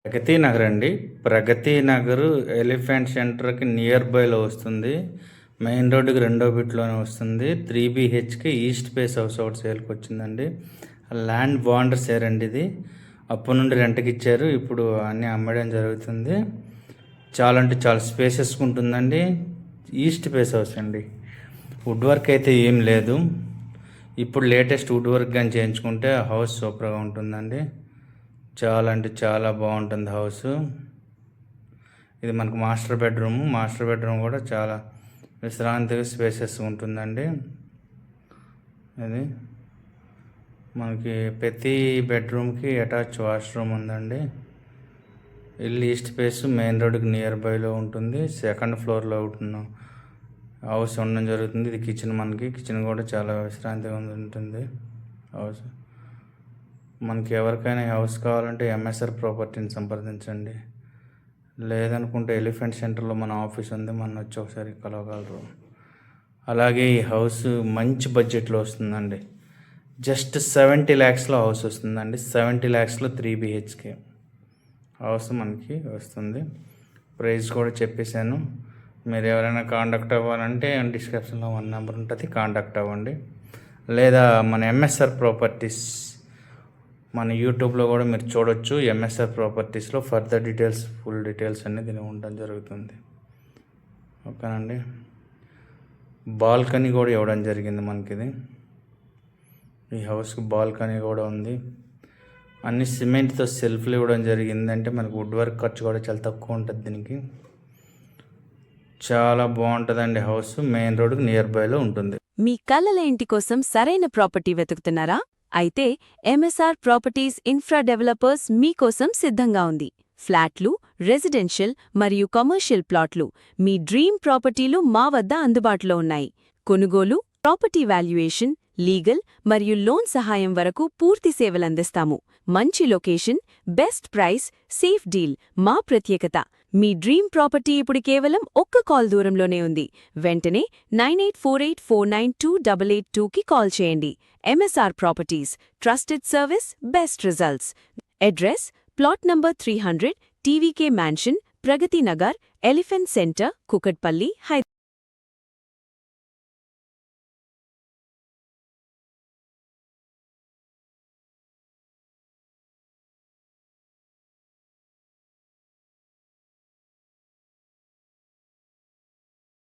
ప్రగతి నగర్ అండి. ప్రగతి నగర్ ఎలిఫెంట్ సెంటర్‌కి నియర్ బైలో వస్తుంది. మెయిన్ రోడ్డుకి రెండో బిట్లోనే వస్తుంది. 3 BHK ఈస్ట్ ఫేస్ హౌస్ ఒకటి సేల్కి వచ్చిందండి. ల్యాండ్ బాండర్ షేర్ అండి ఇది. అప్పటి నుండి రెంట్కి ఇచ్చారు. ఇప్పుడు అన్నీ అమ్మడం జరుగుతుంది. చాలా అంటే చాలా స్పేసెస్గా ఉంటుందండి. ఈస్ట్ ఫేస్ హౌస్ అండి. వుడ్ వర్క్ అయితే ఏం లేదు. ఇప్పుడు లేటెస్ట్ వుడ్ వర్క్ కానీ చేయించుకుంటే హౌస్ సూపర్గా ఉంటుందండి. చాలా అంటే చాలా బాగుంటుంది హౌస్. ఇది మనకు మాస్టర్ బెడ్రూమ్ కూడా చాలా విశ్రాంతిగా స్పేసెస్ ఉంటుందండి. ఇది మనకి ప్రతి బెడ్రూమ్కి అటాచ్ వాష్రూమ్ ఉందండి. ఇల్లు ఈస్ట్ ఫేస్ మెయిన్ రోడ్కి నియర్ బైలో ఉంటుంది. సెకండ్ ఫ్లోర్లో హౌస్ ఉండడం జరుగుతుంది. ఇది కిచెన్ కూడా చాలా విశ్రాంతిగా ఉంటుంది హౌస్. మనకి ఎవరికైనా హౌస్ కావాలంటే ఎంఎస్ఆర్ ప్రాపర్టీని సంప్రదించండి. లేదనుకుంటే ఎలిఫెంట్ సెంటర్లో మన ఆఫీస్ ఉంది, మన వచ్చి ఒకసారి కలవగలరు. అలాగే ఈ హౌస్ మంచి బడ్జెట్లో వస్తుందండి. జస్ట్ 70 lakhsలో హౌస్ వస్తుందండి. 70 lakhsలో 3 BHK హౌస్ మనకి వస్తుంది. ప్రైస్ కూడా చెప్పేశాను. మీరు ఎవరైనా కాంటాక్ట్ అవ్వాలంటే డిస్క్రిప్షన్లో 1 నెంబర్ ఉంటుంది, కాంటాక్ట్ అవ్వండి. లేదా మన ఎంఎస్ఆర్ ప్రాపర్టీస్ మన యూట్యూబ్లో కూడా మీరు చూడొచ్చు. ఎంఎస్ఆర్ ప్రాపర్టీస్లో ఫర్దర్ డీటెయిల్స్, ఫుల్ డీటెయిల్స్ అన్నీ దీని ఉండడం జరుగుతుంది. ఓకేనండి. బాల్కనీ కూడా ఇవ్వడం జరిగింది మనకి. ఈ హౌస్కి బాల్కనీ కూడా ఉంది. అన్ని సిమెంట్తో సెల్ఫ్లు ఇవ్వడం జరిగింది. అంటే మనకు వుడ్ వర్క్ ఖర్చు కూడా చాలా తక్కువ ఉంటుంది దీనికి. చాలా బాగుంటుందండి హౌస్. మెయిన్ రోడ్కి నియర్ బైలో ఉంటుంది. మీ కలల ఇంటి కోసం సరైన ప్రాపర్టీ వెతుకుతున్నారా? అయితే ఎంఎస్ఆర్ ప్రాపర్టీస్ ఇన్ఫ్రా డెవలపర్స్ మీకోసం సిద్ధంగా ఉంది. ఫ్లాట్లు, రెసిడెన్షియల్ మరియు కమర్షియల్ ప్లాట్లు, మీ డ్రీమ్ ప్రాపర్టీలు మా వద్ద అందుబాటులో ఉన్నాయి. కొనుగోలు, ప్రాపర్టీ వాల్యుయేషన్, లీగల్ మరియు లోన్ సహాయం వరకు పూర్తి సేవలందిస్తాము. మంచి location, best price, safe deal మా ప్రత్యేకత. మీ డ్రీమ్ ప్రాపర్టీ ఇప్పుడు కేవలం ఒక్క కాల్ దూరంలోనే ఉంది. వెంటనే 9848492882కి కాల్ చేయండి. MSR properties, trusted service, best results. Address: plot number 300, TVK mansion, Pragathi Nagar, elephant centre, Kukatpally, Hyderabad.